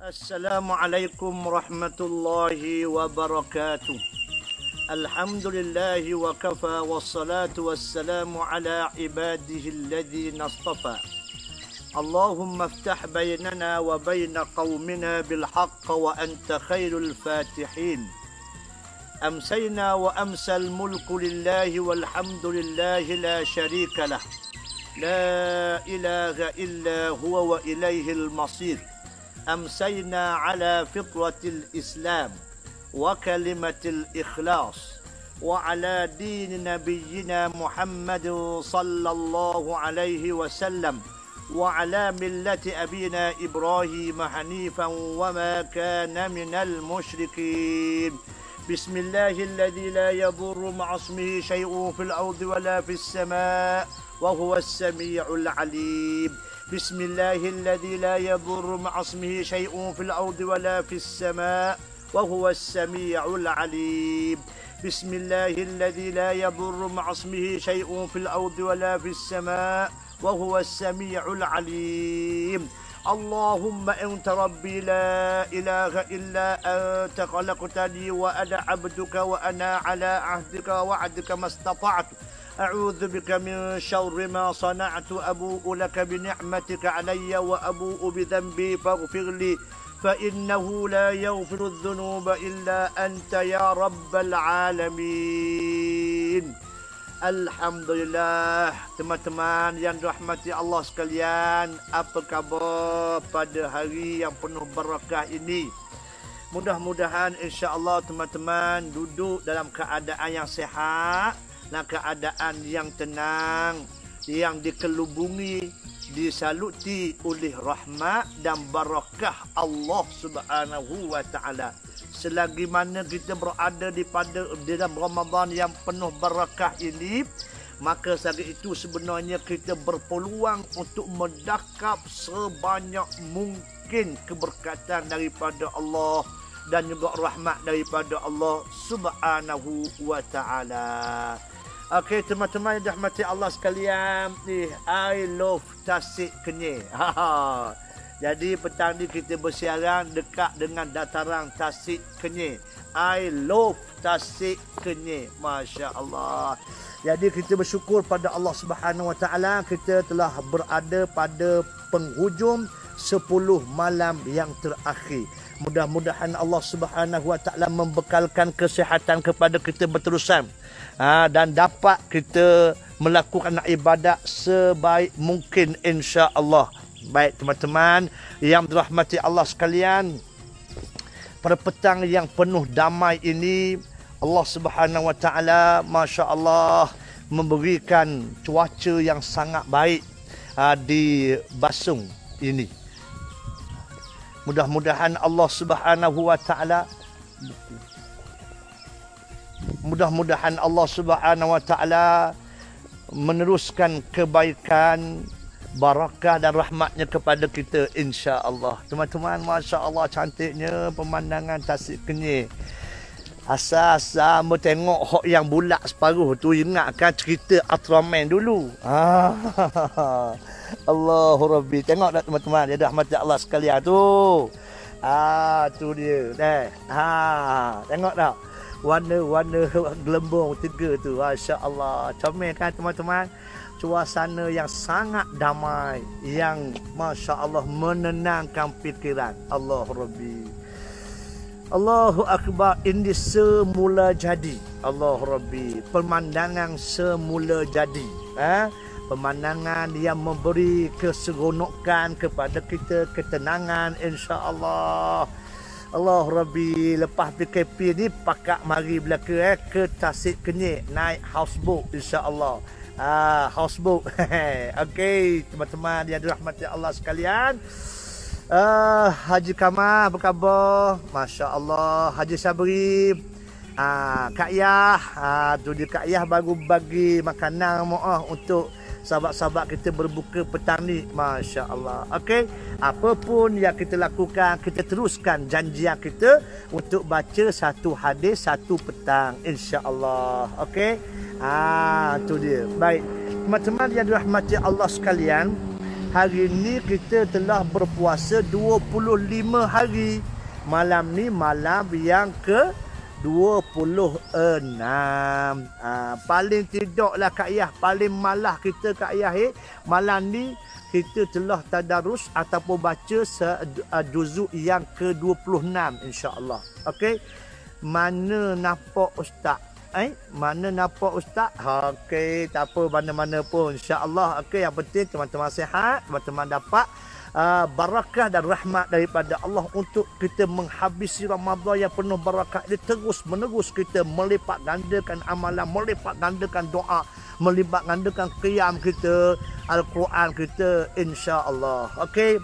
Assalamualaikum warahmatullahi wabarakatuh. Alhamdulillah wa kafa wassalatu wassalamu ala ibadihi alladhina astafa. Allahumma iftah bainana wa baina qaumina bil haqq wa anta khairul fatihin. Amsayna wa amsal mulku lillahi walhamdulillahi la sharika lah. La ilaha illa huwa wa ilaihil masir. أمسينا على فطرة الإسلام وكلمة الإخلاص وعلى دين نبينا محمد صلى الله عليه وسلم وعلى ملة أبينا إبراهيم حنيفا وما كان من المشركين. بسم الله الذي لا يضر مع اسمه شيء في الأرض ولا في السماء وهو السميع العليم. بسم الله الذي لا يضر مع اسمه شيء في الأرض ولا في السماء وهو السميع العليم. بسم الله الذي لا يضر مع اسمه شيء في الأرض ولا في السماء وهو السميع العليم. اللهم أنت ربي لا إله إلا أنت خلقتني وأنا عبدك وأنا على عهدك ووعدك ما استطعت. أعوذ بك من شر ما صنعت. أبوء لك بنعمتك علي وأبوء بذنبي فاغفر لي فإنه لا يغفر الذنوب إلا أنت يا رب العالمين. Alhamdulillah, teman-teman yang dirahmati Allah sekalian, apa khabar pada hari yang penuh barakah ini? Mudah-mudahan insya-Allah teman-teman duduk dalam keadaan yang sihat, dalam keadaan yang tenang, yang dikelubungi, disaluti oleh rahmat dan barakah Allah Subhanahu wa taala. Selagi mana kita berada di dalam Ramadan yang penuh barakah ini, maka saat itu sebenarnya kita berpeluang untuk mendakap sebanyak mungkin keberkatan daripada Allah dan juga rahmat daripada Allah Subhanahu wa taala. Okey teman-teman yang dirahmati Allah sekalian, I love Tasik Kenyir. Jadi petang ni kita bersiaran dekat dengan dataran Tasik Kenyir. I love Tasik Kenyir. Masya Allah. Jadi kita bersyukur pada Allah Subhanahu Wa Taala, kita telah berada pada penghujung 10 malam yang terakhir. Mudah-mudahan Allah Subhanahu Wa Taala membekalkan kesihatan kepada kita berterusan, dan dapat kita melakukan ibadat sebaik mungkin insya-Allah. Baik teman-teman yang dirahmati Allah sekalian, pada petang yang penuh damai ini Allah Subhanahu Wa Taala masya-Allah memberikan cuaca yang sangat baik di Basung ini. Mudah-mudahan Allah Subhanahu Wa Taala meneruskan kebaikan, barakah dan rahmatnya kepada kita insya-Allah. Teman-teman, masya-Allah cantiknya pemandangan Tasik Kenyir. Asal-asal tengok hok yang bulat separuh tu ingatkan cerita Ultraman dulu. Allahu Rabbi. Tengok tak teman-teman, ya rahmat Allah sekalian tu. Tu dia. Tengok tak? Warna-warna gelembung tiga tu. Masya-Allah. Comel kan teman-teman? Suasana yang sangat damai, yang Masya Allah menenangkan fikiran. Allahu Rabbi. Allahu Akbar. Ini semula jadi. Allahu Rabbi. Pemandangan semula jadi. Pemandangan yang memberi keseronokan kepada kita, ketenangan insya-Allah. Allahu Rabbi. Lepas PKP ni pakak mari belaka ke Tasik Kenyir, naik houseboat insya-Allah. Houseboat. Okey teman-teman yang dirahmati Allah sekalian, Haji Kamal apa khabar? Masya-Allah. Haji Sabri, Kak Yah, tu dia Kak Yah baru bagi makanan untuk sahabat-sahabat kita berbuka petang ni. Masya-Allah. Okey, apapun yang kita lakukan, kita teruskan janjian kita untuk baca satu hadis satu petang insya-Allah. Okey. Tu dia. Baik. Teman-teman yang dirahmati Allah sekalian, Hari ni kita telah berpuasa 25 hari. Malam ni malam yang ke 26. Paling tidaklah Kak Ayah, paling malah kita Kak Ayah, malam ni kita telah tadarus ataupun baca juzuk yang ke-26 insya-Allah. Okey. Mana nampak ustaz? Mana nampak ustaz? Okey, tak apa, mana-mana pun insya-Allah. Okey, yang penting teman-teman sihat, teman-teman dapat barakah dan rahmat daripada Allah untuk kita menghabisi Ramadan yang penuh barakah ini. Terus menerus kita melipat gandakan amalan, melipat gandakan doa, melipat gandakan qiyam kita, Al-Quran kita insya-Allah. Okey.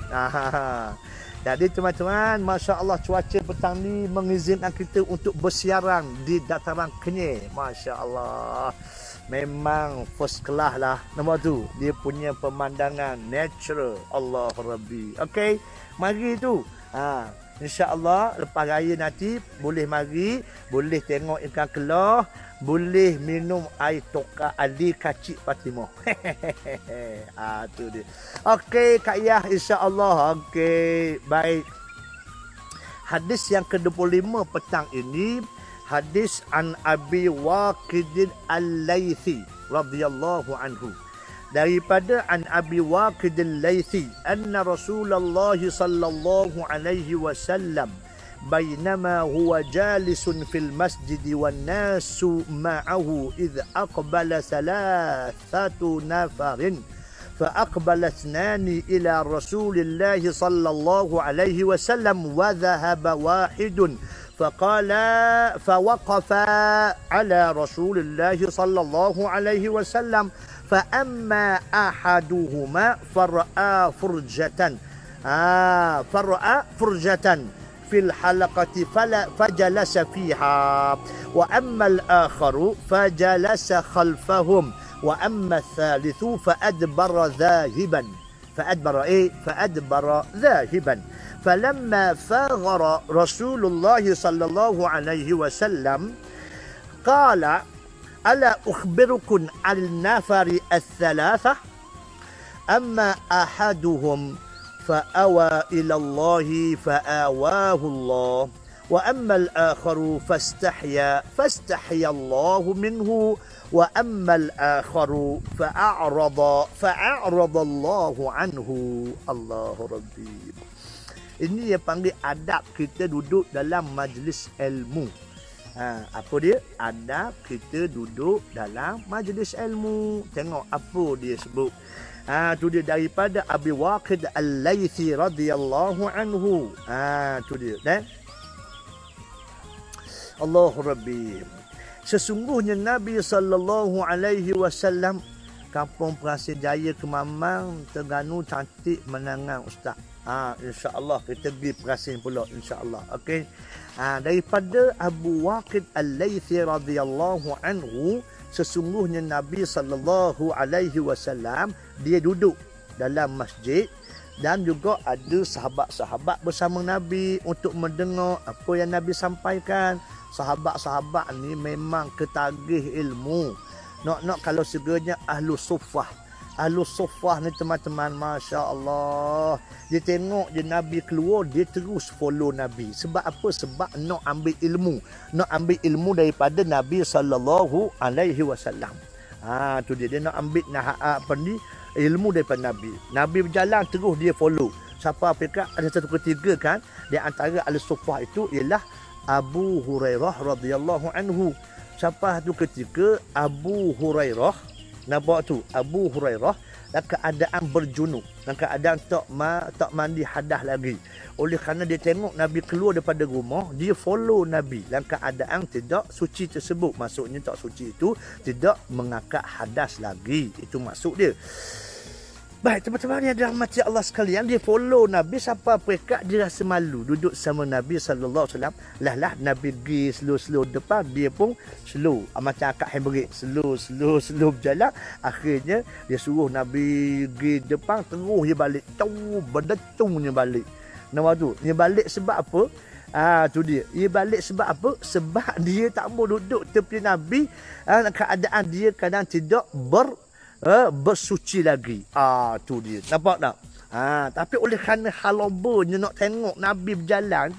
Jadi teman-teman, Masya Allah cuaca petang ni mengizinkan kita untuk bersiaran di dataran Kenyir. Masya Allah. Memang first class lah. Nombor tu, dia punya pemandangan natural. Allah Rabbi. Okey, mari tu. InsyaAllah lepas raya nanti boleh mari, boleh tengok ikan kelah, boleh minum air tokar Ali Kacik Fatimah. Tu dia. Okey Kak Yah, insya-Allah. Okey, baik. Hadis yang ke-25 petang ini, hadis an Abi Waqid Al-Laythi radhiyallahu anhu. Daripada an Abi Waqid Al-Laythi anna Rasulullah sallallahu alaihi wasallam bainama huwa jalisun fil masjid wan nasu ma'ahu idh aqbala thalathatu nafarin فأقبل اثنان إلى رسول الله صلى الله عليه وسلم وذهب واحد فوقف على رسول الله صلى الله عليه وسلم فأما أحدهما فرأى فرجة في الحلقة فجلس فيها وأما الآخر فجلس خلفهم وأما الثالث فأدبر ذاهبا فلما فاغر رسول الله صلى الله عليه وسلم قال ألا أخبركم عن النفر الثلاثة أما أحدهم فأوى إلى الله فآواه الله وأما الآخر فاستحيا الله منه وأما الآخر فأعرض الله عنه. الله ربي. Ini yang panggil adab kita duduk dalam majlis ilmu. Apa dia? Adab kita duduk dalam majlis ilmu. Tengok apa dia sebut. Tu dia daripada Abi Waqid Al-Laythi radhiyallahu anhu. Tu dia. Allahu Rabbi. Sesungguhnya Nabi sallallahu alaihi wasallam, Kampung Perasin Jaya Kemamang, Terengganu cantik menangan ustaz. InsyaAllah kita pergi Perasin pula insyaAllah. Okey. Daripada Abu Waqid Al-Laythi radhiyallahu anhu, sesungguhnya Nabi sallallahu alaihi wasallam dia duduk dalam masjid dan juga ada sahabat-sahabat bersama Nabi untuk mendengar apa yang Nabi sampaikan. Sahabat-sahabat ni memang ketagih ilmu. Nak kalau segera ahlu suffah. Ahlu suffah ni teman-teman, Masya Allah. Dia tengok je Nabi keluar, dia terus follow Nabi. Sebab apa? Sebab nak ambil ilmu. Nak ambil ilmu daripada Nabi sallallahu alaihi wasallam. Tu dia nak ambil ilmu daripada Nabi. Nabi berjalan terus dia follow. Siapa fikir ada satu ketiga kan? Di antara ahli suffah itu ialah Abu Hurairah radhiyallahu anhu. Siapa tu ketika Abu Hurairah, nampak tu Abu Hurairah dalam keadaan berjunub, dalam keadaan tak mandi hadas lagi. Oleh kerana dia tengok Nabi keluar daripada rumah, dia follow Nabi dalam keadaan tidak suci tersebut. Maksudnya tak suci itu tidak mengangkat hadas lagi. Itu maksud dia. Baik, teman-teman yang dirahmati Allah sekalian, dia follow Nabi sampai pekat dia rasa malu duduk sama Nabi sallallahu alaihi wasallam. Lah Nabi pergi slow depan, dia pun slow. Macam akak handbrake, slow berjalan. Akhirnya dia suruh Nabi pergi depan, terus dia balik. Berdetungnya balik. Nama tu, dia balik sebab apa? Tu dia. Dia balik sebab apa? Sebab dia tak mau duduk tepi Nabi. Keadaan dia kadang tidak bersuci lagi. Tu dia. Nampak tak? Tapi oleh kerana halobanya nak tengok Nabi berjalan,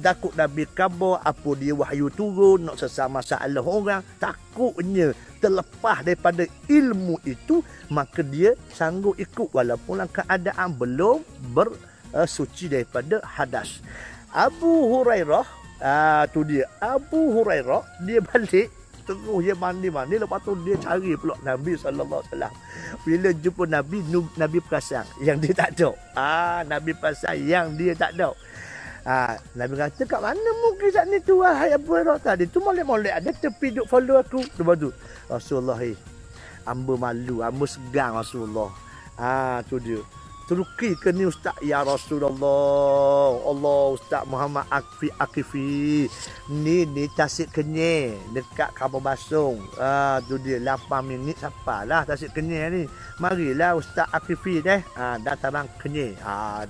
takut Nabi khabar, apa dia wahyu turun, nak selesai masalah orang, takutnya terlepas daripada ilmu itu, maka dia sanggup ikut walaupun keadaan belum bersuci daripada hadas. Abu Hurairah, tu dia. Abu Hurairah, dia balik terus dia mandi-mandi, lepas tu dia cari pula Nabi SAW. Bila jumpa Nabi, Nabi perasan yang dia tak ada. Nabi perasan yang dia tak ada. Nabi kata, kat mana mukjizat ni tu, wahai Abu Hurairah tadi tu, molek-molek ada tepi duk follow aku. Lepas tu, Rasulullah, hamba malu, hamba segang Rasulullah. Tu dia. Turki ke ni Ustaz? Ya Rasulullah. Allah, Ustaz Muhammad Akifi. Ni Tasik Kenyir. Dekat Kampung Basung. Tu dia 8 minit sampailah Tasik Kenyir ni. Marilah Ustaz Akifi deh. Dataran Kenyir.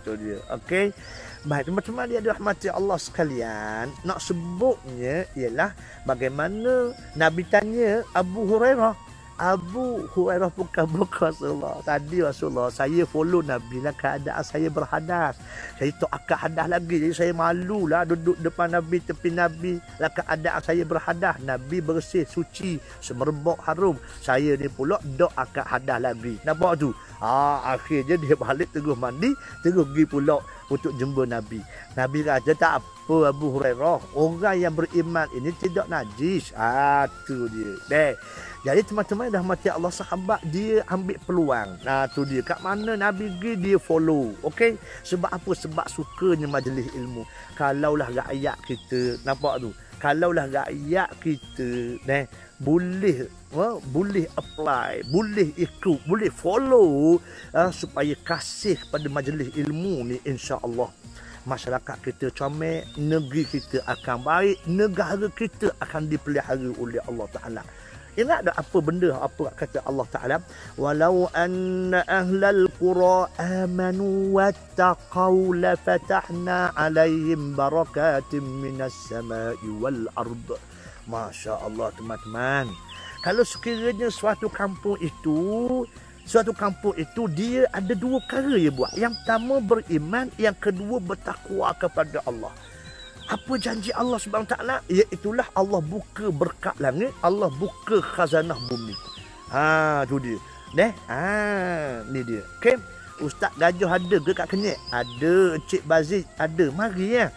Tu dia. Okey. Baik, teman-teman dia dirahmati Allah sekalian. Nak sebutnya ialah bagaimana Nabi tanya Abu Hurairah. Abu Hurairah pun khabar Rasulullah. Tadi Rasulullah, saya follow Nabi lah keadaan saya berhadas. Saya tak akan hadas lagi. Jadi saya malu lah duduk depan Nabi, tepi Nabi lah keadaan saya berhadas. Nabi bersih, suci, semerbak harum. Saya ni pula tak akan hadas lagi. Nampak tu? Akhirnya dia balik terus mandi, terus pergi pula untuk jumpa Nabi. Nabi kata, tak apa Abu Hurairah, orang yang beriman ini tidak najis. Tu dia. Jadi teman-teman dah mati Allah, sahabat dia ambil peluang. Tu dia. Kat mana Nabi pergi, dia follow. Okey? Sebab apa? Sebab sukanya majlis ilmu. Kalaulah rakyat kita, nampak tu? Kalaulah rakyat kita boleh apply, boleh ikut, boleh follow, supaya kasih pada majlis ilmu ni, insya-Allah masyarakat kita comel, negeri kita akan baik, negara kita akan dipelihara oleh Allah Taala. Ingat tak apa benda apa kata Allah Taala? Walau anna ahlal qura amanu wattaqau la fatahna alaihim barakatim minas samai wal ard. Masya-Allah teman-teman. Kalau sekiranya suatu kampung itu dia ada dua perkara dia buat. Yang pertama beriman, yang kedua bertakwa kepada Allah. Apa janji Allah Subhanahu Taala? Iaitulah Allah buka berkat langit, Allah buka khazanah bumi. Tu dia. Ni dia. Okey. Ustaz Gajah ada ke kat Kenyir? Ada. Encik Baziz ada. Mari ya.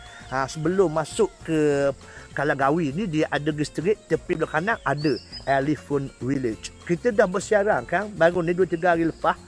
Sebelum masuk ke Kalagawi ni, dia ada distrik tepi belah kanan ada Elephant Village. Kita dah bersiaran kan baru ni 2-3 hari lepas.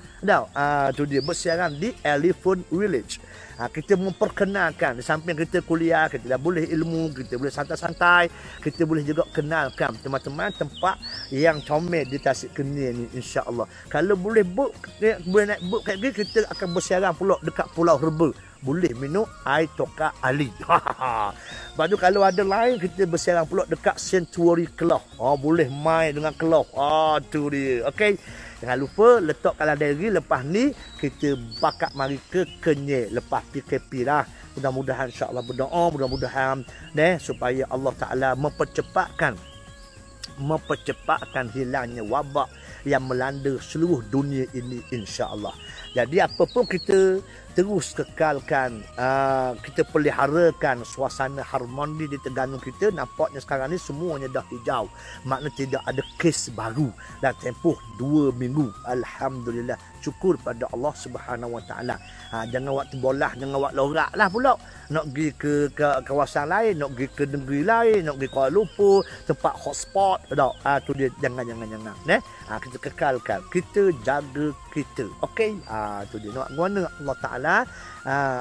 Tu dia bersiaran di Elephant Village. Kita memperkenalkan, di samping kita kuliah, kita dah boleh ilmu, kita boleh santai-santai, kita boleh juga kenalkan teman-teman tempat yang comel di Tasik Kenyir ni, insya-Allah. Kalau boleh naik boat kat sini, kita akan bersiaran pula dekat Pulau Herba. Boleh minum air Toka Ali. Lepas tu kalau ada lain, kita bersiaran pula dekat Sanctuary Kelah. Boleh main dengan Kelah. Tu dia. Okey. Jangan lupa letak kalah diri. Lepas ni kita bakat mari ke Kenyir. Lepas PKP lah. Mudah-mudahan insya-Allah berdoa, mudah-mudahan supaya Allah Taala mempercepatkan hilangnya wabak yang melanda seluruh dunia ini, insya-Allah. Jadi apa pun kita terus kekalkan, kita peliharakan suasana harmoni di Terengganu kita. Nampaknya sekarang ni semuanya dah hijau. Makna tidak ada kes baru dan tempoh 2 minggu. Alhamdulillah. Syukur pada Allah Subhanahu Wa Taala. Jangan waktu bolah, jangan waktu lorak lah pula. Nak pergi ke kawasan lain, nak pergi ke negeri lain, nak pergi Kuala Lumpur, tempat hotspot. Tu dia, jangan. Kita kekalkan, kita jaga kita. Okey. Tu dia. Nak mana Allah Taala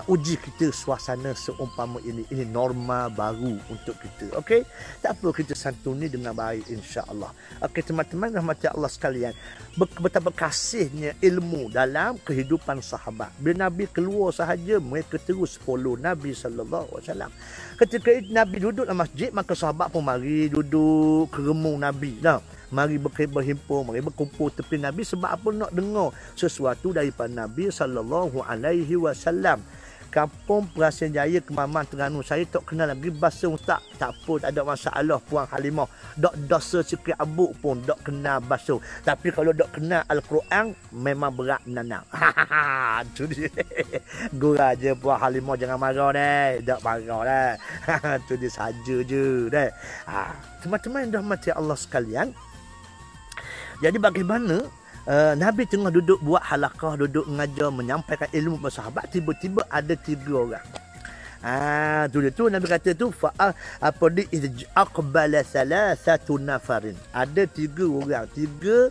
uji kita suasana seumpama ini. Ini norma baru untuk kita. Okey. Tak apa, kita santuni dengan baik, insya-Allah. Okey teman-teman rahmati Allah sekalian. Betapa kasihnya ilmu dalam kehidupan sahabat. Bila Nabi keluar sahaja, mereka terus follow Nabi sallallahu alaihi wasallam. Ketika Nabi duduk dalam masjid, maka sahabat pun mari duduk keremung Nabi. Mari berhimpun, mari berkumpul tepi Nabi. Sebab apa? Nak dengar sesuatu daripada Nabi sallallahu alaihi wasallam. Kampung Perhasian Jaya, Kemaman, Terengganu. Saya tak kenal lagi bahasa Ustaz. Tak apa, tak ada masalah Puan Halimah. Dok dosa sikit abuk pun dok kenal bahasa. Tapi kalau dok kenal Al-Quran, memang berat menanam. Tu dia. Gurau je Puan Halimah, jangan marah deh. Dok marah deh. Tu dia saja je deh. Teman-teman yang dirahmati Allah sekalian. Jadi bagaimana Nabi tengah duduk buat halaqah, duduk mengajar, menyampaikan ilmu kepada sahabat, tiba-tiba ada 3 orang. Tu Nabi kata tu aqbala thalathatu nafarin. Ada 3 orang. 3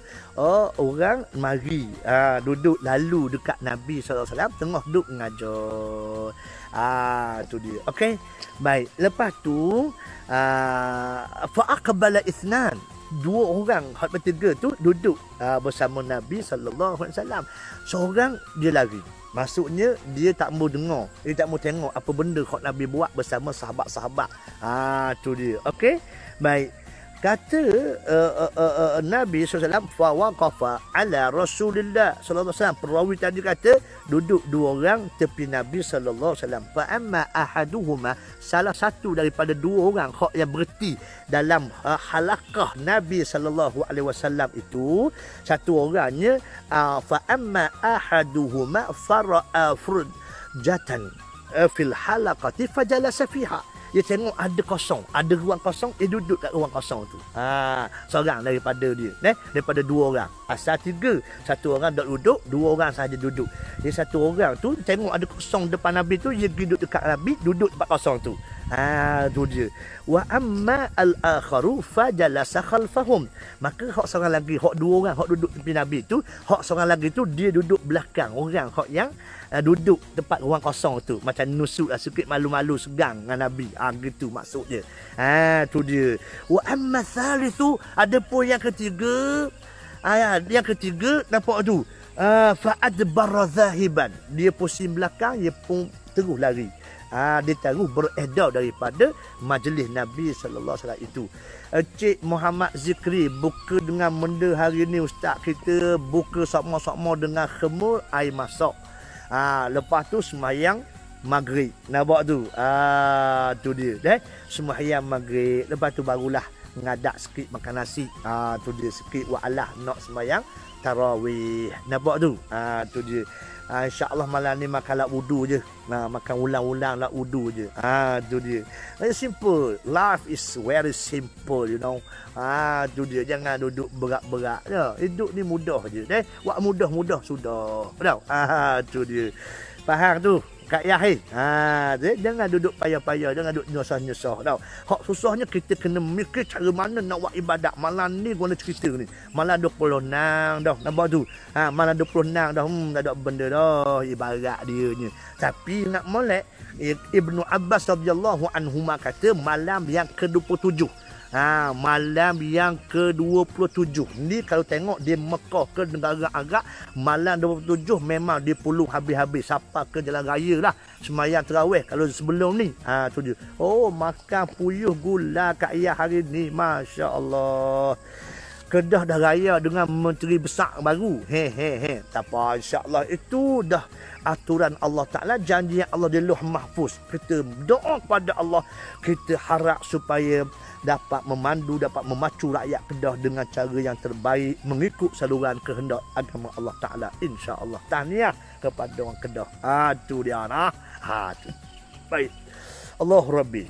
orang mari duduk lalu dekat Nabi SAW tengah duduk mengajar. Tu dia. Okey. Baik. Lepas tu fa aqbala ithnan. 2 orang, hak ketiga tu duduk bersama Nabi sallallahu alaihi wasallam. Seorang dia lari. Maksudnya dia tak mau dengar, dia tak mau tengok apa benda hak Nabi buat bersama sahabat-sahabat. Tu dia. Okey. Baik. Kata Nabi SAW, fa waqafa ala Rasulillah sallallahu alaihi wasallam. Perawi tadi kata duduk 2 orang tepi Nabi sallallahu alaihi wasallam. Fa amma ahaduhuma, salah satu daripada 2 orang hak yang berhenti dalam halaqah Nabi sallallahu alaihi wasallam itu, satu orangnya fa amma ahaduhuma fara'a furjatan fil halaqati fajalasa fiha. Dia tengok ada kosong, ada ruang kosong, dia duduk kat ruang kosong tu. Seorang daripada dia, daripada 2 orang. Asal 3, satu orang tak duduk, 2 orang saja duduk. Jadi satu orang tu tengok ada kosong depan Nabi tu, dia pergi duduk dekat Nabi, duduk tempat kosong tu. Tu dia. Wa amma al-akharu fajalasa khalfahum. Maka hak seorang lagi, hak 2 orang hak duduk tepi Nabi tu, hak seorang lagi tu dia duduk belakang orang hak yang duduk tempat ruang kosong tu, macam nusuk sikit, malu-malu segang dengan Nabi. Gitu maksudnya. Tu dia. Wa amma thalithu, ada pun yang ketiga. Yang ketiga nampak tu. Fa adbara zahiban. Dia pusing belakang, dia pun terus lari. Dia terus beredar daripada majlis Nabi sallallahu alaihi wasallam itu. Cik Muhammad Zikri buka dengan benda hari ni ustaz kita, buka sama-sama dengan khemur air masak. Lepas tu sembahyang maghrib. Nampak tu. Tu dia. Sembahyang maghrib. Lepas tu barulah ngadak sikit makan nasi. Tu dia sikit wa'alah nak sembahyang tarawih. Nampak tu. Tu dia. InsyaAllah malam ni makan lak wudu je. Makan ulang-ulang lak wudu je. Tu dia. Simple. Life is very simple, you know. Tu dia. Jangan duduk berat-berat. Hidup ni mudah je. Buat mudah-mudah sudah. Tahu? Tu dia. Faham tu? Kak Yahya. Jangan duduk payah-payah, jangan duduk nyusah-nyusah tau. Hak susahnya kita kena mikir cara mana nak buat ibadat. Malam ni guna cerita ni. Malam 26 dah. Nampak tu. Malam 26 dah. Tak ada benda dah ibarat dia ni. Tapi nak molek, Ibnu Abbas radhiyallahu anhuma kata malam yang ke-27. Malam yang ke-27 ni kalau tengok di Mekah ke negara Arab, malam 27 memang dia puluh habis-habis. Siapa ke jalan raya lah sembahyang tarawih kalau sebelum ni. Tu dia. Makan puyuh gula Kak Ayah hari ni, Masya Allah. Kedah dah raya dengan menteri besar baru. Tak apa, insya-Allah itu dah aturan Allah Ta'ala, janji Allah di Lauh Mahfuz. Kita doa kepada Allah, kita harap supaya dapat memandu, dapat memacu rakyat Kedah dengan cara yang terbaik mengikut saluran kehendak agama Allah Ta'ala, insya-Allah. Tahniah kepada orang Kedah. Tu dia tu. Baik. Allah Rabbi.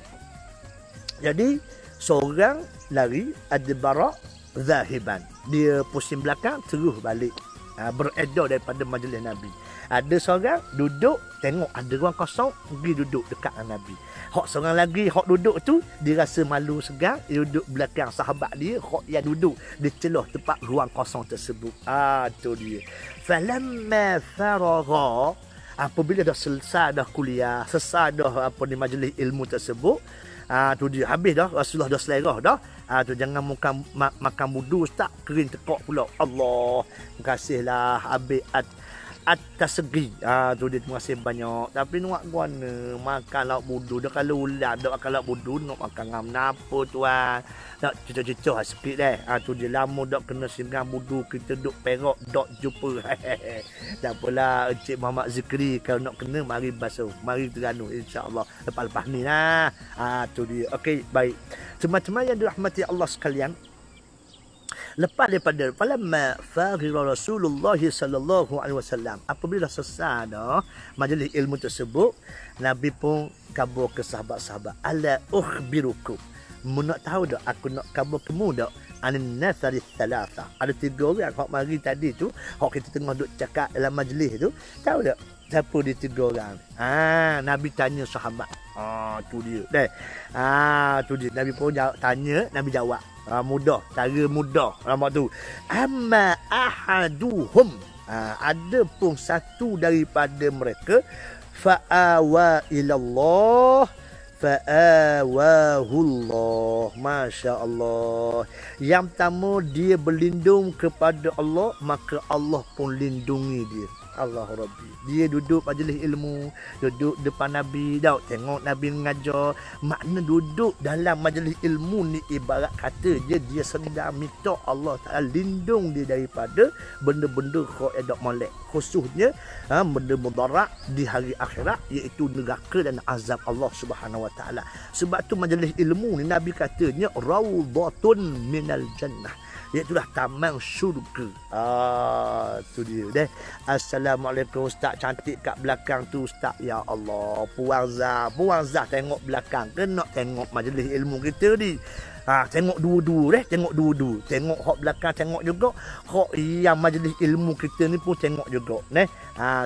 Jadi seorang lari adbara zahiban. Dia pusing belakang terus balik. Beredar daripada majlis Nabi. Ada seorang duduk, tengok ada ruang kosong, pergi duduk dekat Nabi. Hak seorang lagi, hak duduk tu, dia rasa malu segan, dia duduk belakang sahabat dia, hak yang duduk, dia celah tempat ruang kosong tersebut. Tu dia. Falamma faragha, apabila dah selesai dah kuliah, selesai dah apa ni majlis ilmu tersebut, tu dia, habis dah, Rasulullah dah selera dah. Tu jangan makan wudu ustaz, kering tekak pula. Allah, terima kasihlah habis atas segi. Tu dia, terima kasih banyak. Tapi nak guna makan lauk budu. Dah kalau ulat dah makan lauk budu, nak makan ngam napa tuan. Tak cucuk-cucuk sikit deh. Tu dia, lama dak kena singgah budu, kita duk Perak dak jumpa. Tak apalah Encik Muhammad Zikri, kalau nak kena mari basuh. Mari Terengganu insya-Allah. Lepas-lepas ni lah. Tu dia. Okey, baik. Teman-teman yang dirahmati Allah sekalian, lepas daripada falamma faghira Rasulullah sallallahu alaihi wasallam, apabila selesai dah majlis ilmu tersebut, Nabi pun kabur ke sahabat-sahabat, ala ukhbirukum, nak tahu dak aku nak kabur kamu dak anin nathari thalatha, ada 3 orang hok mari tadi tu, hok kita tengah duk cakap dalam majlis tu, tahu dak siapa dia 3 orang? Nabi tanya sahabat. Tu dia. Deh. Tu dia. Nabi pun tanya, Nabi jawab. Mudah, cara mudah. Nampak tu. Amma ahaduhum. Ada pun satu daripada mereka, fa'awa ilallah, fa'awahullah. Masya Allah. Yang pertama, dia berlindung kepada Allah, maka Allah pun lindungi dia. Allah Rabbi. Dia duduk majlis ilmu, duduk depan Nabi, tengok Nabi mengajar. Makna duduk dalam majlis ilmu ni ibarat kata dia sedang minta Allah Ta'ala lindung dia daripada benda-benda khawadak molek. Khususnya benda mudarat di hari akhirat, iaitu neraka dan azab Allah Subhanahu Wa Ta'ala. Sebab tu majlis ilmu ni Nabi katanya raudhatun minal jannah, iaitulah taman syurga. Tu dia deh. Assalamualaikum Ustaz, cantik kat belakang tu Ustaz. Ya Allah, Puan Zah tengok belakang ke nak tengok majlis ilmu kita ni? Tengok dua-dua deh, tengok dua-dua. Tengok hok belakang, tengok juga hok yang majlis ilmu kita ni pun tengok juga neh.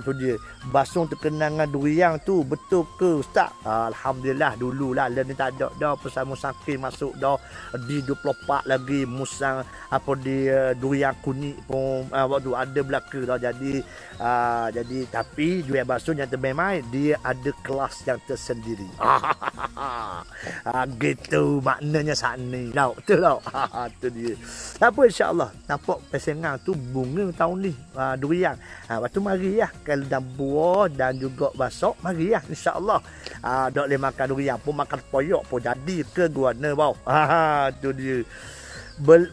Tu dia. Basung terkenangan duriang tu betul ke Ustaz? Alhamdulillah, dululah lah ni tak ada dah pesama saking masuk dah di 24 lagi musang apa di duriang kuning pun waktu ada belaka dah. Jadi tapi durian basung yang termain dia ada kelas yang tersendiri. Gitu maknanya saat ni. Betul tau. Tu dia. Tak apa, insya-Allah. Nampak pesengang tu bunga tahun ni durian. Lepas tu mari lah kalau dah buah dan juga basok, mari lah insya-Allah. Dak boleh makan durian pun, makan poyok pun jadi ke guana bau. Tu dia.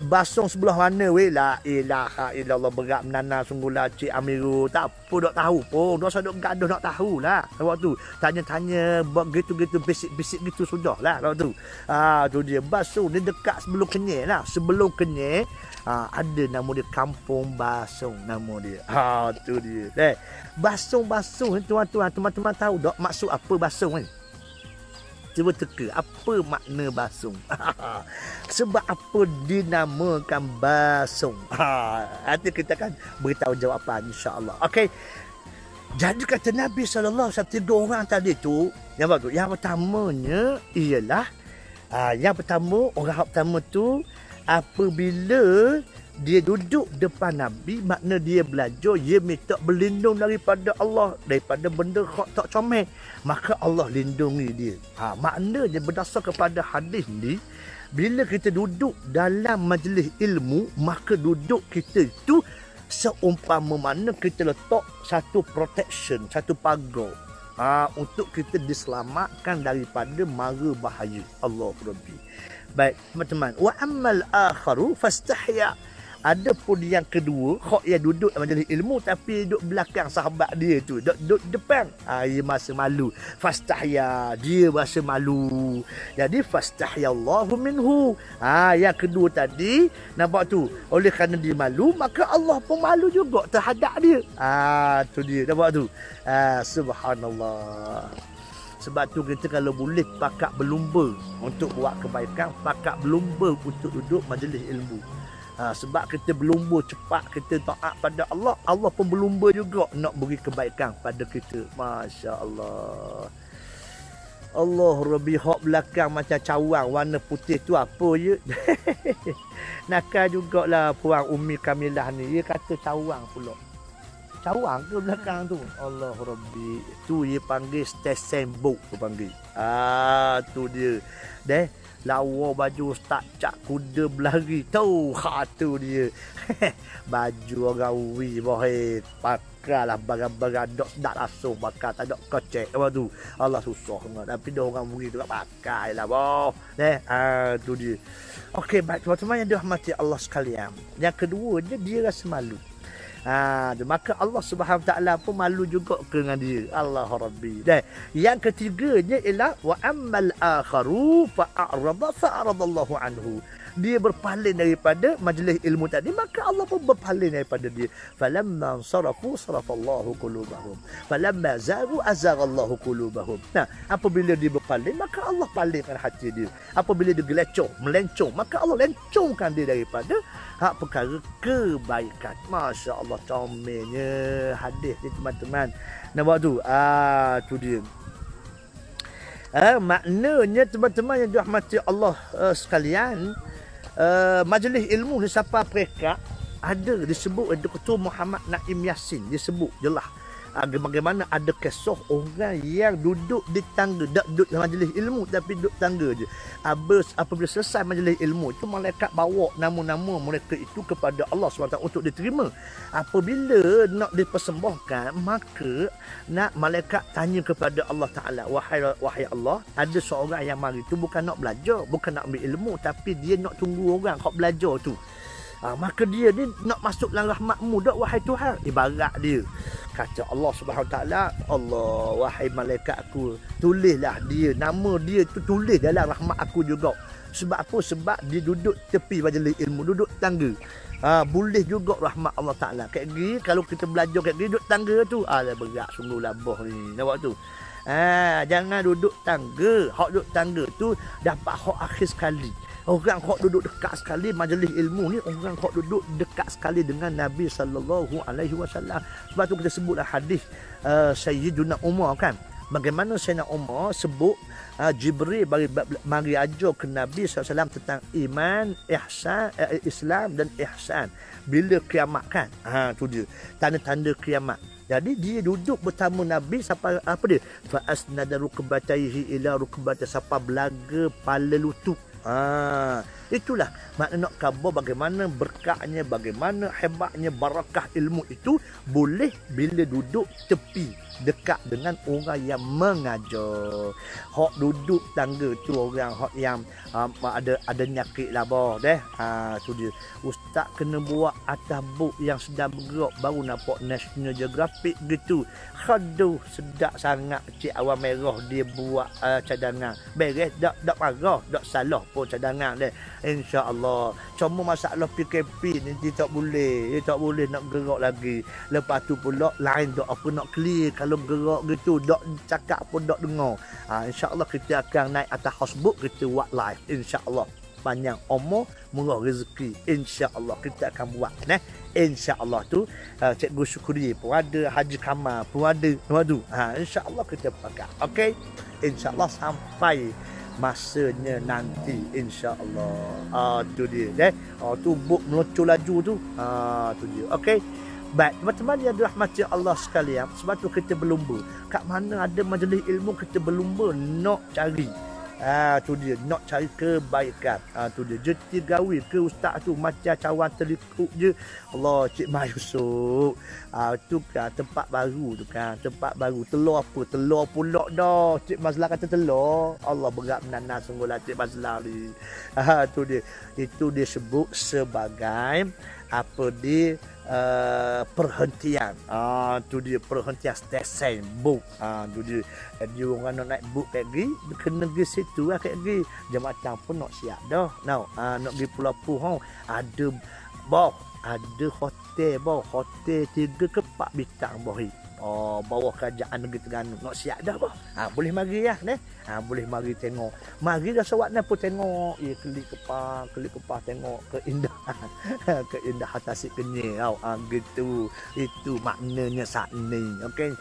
Basung sebelah mana weh? La ilaha illallah, berat menana sungguhlah Cik Amiru. Tak apa dak tahu pun. Dak sadok gaduh nak tahulah. Waktu tanya-tanya begitu-gitu bisik-bisik gitu sudahlah waktu tu. Tu dia. Basung ni dekat sebelum Kenyir lah. Sebelum Kenyir ada nama dia Kampung Basung nama dia. Tu dia. Basung-basung ni tuan-tuan, teman-teman tahu dak maksud apa basung ni? Cuba teka, apa makna basung? Sebab apa dinamakan basung? Nanti kita akan beritahu jawapan insya-Allah. Okey. Jadi kata Nabi SAW, 3 orang tadi tu, yang pertamanya ialah orang pertama tu apabila dia duduk depan Nabi, makna dia belajar, dia minta berlindung daripada Allah, daripada benda tak comel, maka Allah lindungi dia. Maknanya berdasar kepada hadis ni, bila kita duduk dalam majlis ilmu, maka duduk kita itu seumpama mana kita letak satu protection, satu pagar untuk kita diselamatkan daripada mara bahaya Allah Rabbi. Baik teman-teman, wa ammal akharu fastahya. Ada pun yang kedua, hok yang duduk majlis ilmu tapi duduk belakang sahabat dia tu, duduk depan. Dia masa malu. Fastahya, dia rasa malu. Jadi fastahyallahu minhu. Yang kedua tadi, nampak tu, oleh kerana dia malu, maka Allah pun malu juga terhadap dia. Tu dia, nampak tu. Subhanallah. Sebab tu kita kalau boleh pakat berlumba untuk buat kebaikan, pakat berlumba untuk duduk majlis ilmu. Sebab kita berlumba cepat, kita taat pada Allah, Allah pun berlumba juga nak beri kebaikan pada kita. Masya Allah. Allah Rabbi, hok belakang macam cawang warna putih tu apa je? Nakal jugalah Puan Umi Kamilah ni. Dia kata cawang pula. Cawang ke belakang tu? Allah Rabbi. Tu dia panggil stesen book tu panggil. Tu dia. lawa baju ustaz cak kuda berlari tu. Tu dia. Baju orang wi bohe. Pakailah barang-barang dok dak langsung bakal tak dok kocek apa tu. Allah susah sangat. Tapi dia orang wi tu pakailah boh. Tu dia. Okey, baik teman-teman yang dirahmati Allah sekalian. Yang kedua dia rasa malu. Maka Allah Subhanahu Taala pun malu juga dengan dia. Allah Rabbi. Dan yang ketiganya ialah wa ammal akharu fa'arada fa'aradallahu anhu. Dia berpaling daripada majlis ilmu tadi, maka Allah pun berpaling daripada dia. Falamma sarafu sarafallahu qulubahum. Falamma zaru azaghallahu qulubahum. Nah, apabila dia berpaling, maka Allah palingkan hati dia. Apabila dia melencong, maka Allah lencongkan dia daripada hak perkara kebaikan. Masya Allah, comelnya hadis ni teman-teman. Nampak tu? Tu dia. Maknanya teman-teman yang dirahmati Allah sekalian, majlis ilmu ni siapa mereka ada disebut Dr. Muhammad Naim Yassin, disebut jelas bagaimana ada kisah orang yang duduk di tangga, tak duduk dalam majlis ilmu tapi duduk tangga je. Apabila selesai majlis ilmu itu, malaikat bawa nama-nama mereka itu kepada Allah SWT untuk diterima. Apabila nak dipersembahkan, maka nak malaikat tanya kepada Allah Ta'ala, wahai Allah, ada seorang yang mari tu bukan nak belajar, bukan nak ambil ilmu, tapi dia nak tunggu orang hak belajar tu. Maka dia ni nak masuk dalam rahmat-Mu dak wahai Tuhan. Ibarat dia kata Allah Subhanahu Taala, Allah, wahai malaikat aku, tulislah dia, nama dia tu tulis dalam rahmat aku juga. Sebab apa? Sebab dia duduk tepi majlis ilmu, duduk tangga. Boleh juga rahmat Allah Taala. Kayak gini kalau kita belajar kayak gini duduk tangga tu, berat sungguh labah ni. Nampak tu? Jangan duduk tangga. Hak duduk tangga tu dapat hak akhir sekali. Orang hak duduk dekat sekali majlis ilmu ni, orang hak duduk dekat sekali dengan Nabi sallallahu alaihi wasallam. Sebab tu kita sebutlah hadis Sayyiduna Umar kan. Bagaimana Sayyidina Umar sebut Jibril mari ajar ke Nabi SAW tentang iman, ihsan, Islam dan ihsan. Bila kiamat kan? Tu dia. Tanda-tanda kiamat. Jadi dia duduk bersama Nabi sampai apa dia? Fa asnada rukbatayhi ila rukbatayhi, sampai belaga pala lutut. Itulah makna nak khabar bagaimana berkatnya, bagaimana hebatnya barakah ilmu itu boleh bila duduk tepi dekat dengan orang yang mengajar. Hak duduk tangga tu orang hak yang ada nyakit lah boh deh. Tu dia. Ustaz kena buat atas buk yang sedang bergerak, baru nampak National Geographic gitu. Aduh, sedap sangat Cik Awam Merah dia buat cadangan. Beres, tak marah, tak salah pun cadangan dia. InsyaAllah. Cuma masalah PKP ni dia tak boleh nak gerak lagi. Lepas tu pula lain tak apa nak clear. Kalau gerak gitu, tak cakap pun tak dengar. InsyaAllah kita akan naik atas housebook, kita buat live. InsyaAllah. Panjang umur, murah rezeki. InsyaAllah kita akan buat. InsyaAllah tu Cikgu Syukuri pun ada, Haji Kamal pun ada. InsyaAllah kita pakai. Okey. InsyaAllah sampai masanya nanti. InsyaAllah. Tu dia. Tu buk meluncur laju tu. Tu dia. Okey. Baik, teman-teman yang dirahmati Allah sekalian, sebab tu kita berlumba. Kat mana ada majlis ilmu, kita berlumba nak cari. Tu dia, nak cari kebaikan. Tu dia, jeti gawe ke ustaz tu macam cawan terikut je. Allah, Cik Mai Yusof. Tu kan tempat baru tu kan, tempat baru. Telur apa? Telur pulak dah. Cik Mazlah kata telur. Allah, berat menanas sungguhlah Cik Mazlah ni. Tu dia. Itu dia sebut sebagai apa dia perhentian. Tu dia perhentian stesen buk. Tu dia. Jadi orang nak naik buk kayak gini, kena pergi situ lah kayak gini. Jemaah pun nak siap dah. Nak pergi Pulau Puhong, ada ada hotel hotel 3 ke 4 bintang bawah kerajaan negeri Terengganu. Nak siap dah boleh mari lah boleh mari tengok. Mari dah sewakna pun tengok. Kelik kepah tengok keindahan keindahan Tasik Kenyir gitu. Itu maknanya saat ni. Okey.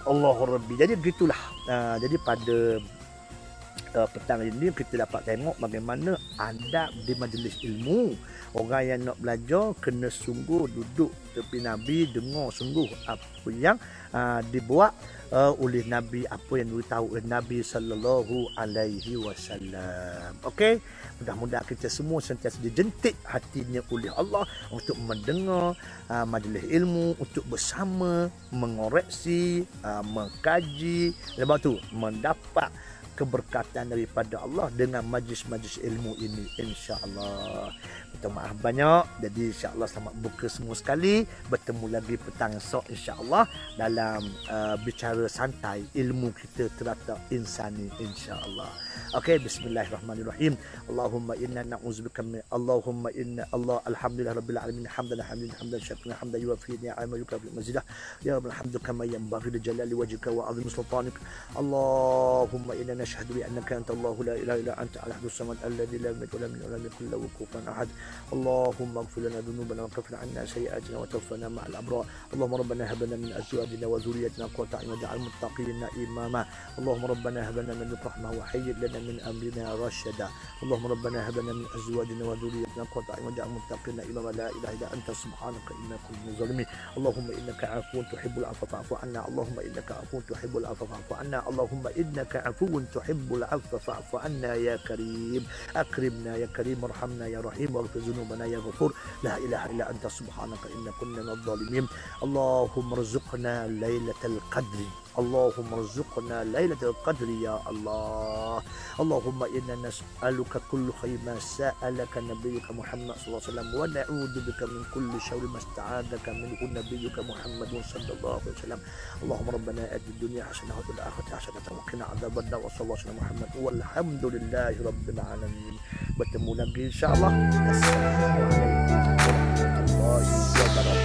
Allah Rabbi. Jadi begitulah. Jadi pada petang ini kita dapat tengok bagaimana adab di majlis ilmu. Orang yang nak belajar kena sungguh duduk tepi Nabi, dengar sungguh apa yang dibuat oleh Nabi, apa yang diberitahu oleh Nabi sallallahu alaihi wasallam. Okey, mudah-mudahan kita semua sentiasa dijentik hatinya oleh Allah untuk mendengar majlis ilmu, untuk bersama mengoreksi, mengkaji, lepas tu mendapat keberkatan daripada Allah dengan majlis-majlis ilmu ini, insya-Allah. Minta maaf banyak. Jadi insya-Allah selamat buka semua sekali. Bertemu lagi petang esok insya-Allah dalam bicara santai ilmu kita terletak insani, insya-Allah. Okey, bismillahirrahmanirrahim. Allahumma inna na'udzubika min Allahumma inna Allah alhamdulillah rabbil alamin hamdan syakiran hamdan yuwafi ni'ama yukafi mazidah ya rabbal hamdu kama yanbaghi li jalali wajhika wa 'azimi sultanik. Allahumma inna nashhadu bi annaka anta Allahu la ilaha illa anta al-ahadus samad alladzi lam yalid wa lam yulad wa lam yakul lahu kufuwan ahad. Allahumma ighfir lana dhunubana wa kaffir 'anna sayyi'atina wa tawaffana ma'al abrar. Allahumma rabbana hab lana min azwajina wa dhurriyyatina qurrata a'yun waj'al muttaqina imama. Allahumma rabbana hab lana min rahmah wa hayyi lana من أمرنا رشدا. اللهم ربنا هب لنا من أزواجنا وذريتنا قرة أعين واجعل المتقين إماما. لا إله إلا أنت سبحانك إنا كنا ظالمين. اللهم إنك عفو تحب العفو فاعف عنا. اللهم إنك عفو تحب العفو فاعف عنا. اللهم إنك عفو تحب العفو فاعف عنا يا كريم. أكرمنا يا كريم، ارحمنا يا رحيم، واغفر ذنوبنا يا غفور. لا إله إلا أنت سبحانك إنا كنا من الظالمين. اللهم ارزقنا ليلة القدر. اللهم ارزقنا ليلة القدر يا الله. اللهم إنا نسألك كل خير ما سألك نبيك محمد صلى الله عليه وسلم، ونعوذ بك من كل شر ما استعاذك منه نبيك محمد صلى الله عليه وسلم. اللهم ربنا آتنا في الدنيا حسنة وفي الآخرة حسنة وقنا عذاب النار. وصلى الله على محمد والحمد لله رب العالمين. Bertemu lagi insya-Allah. Assalamualaikum warahmatullahi wabarakatuh.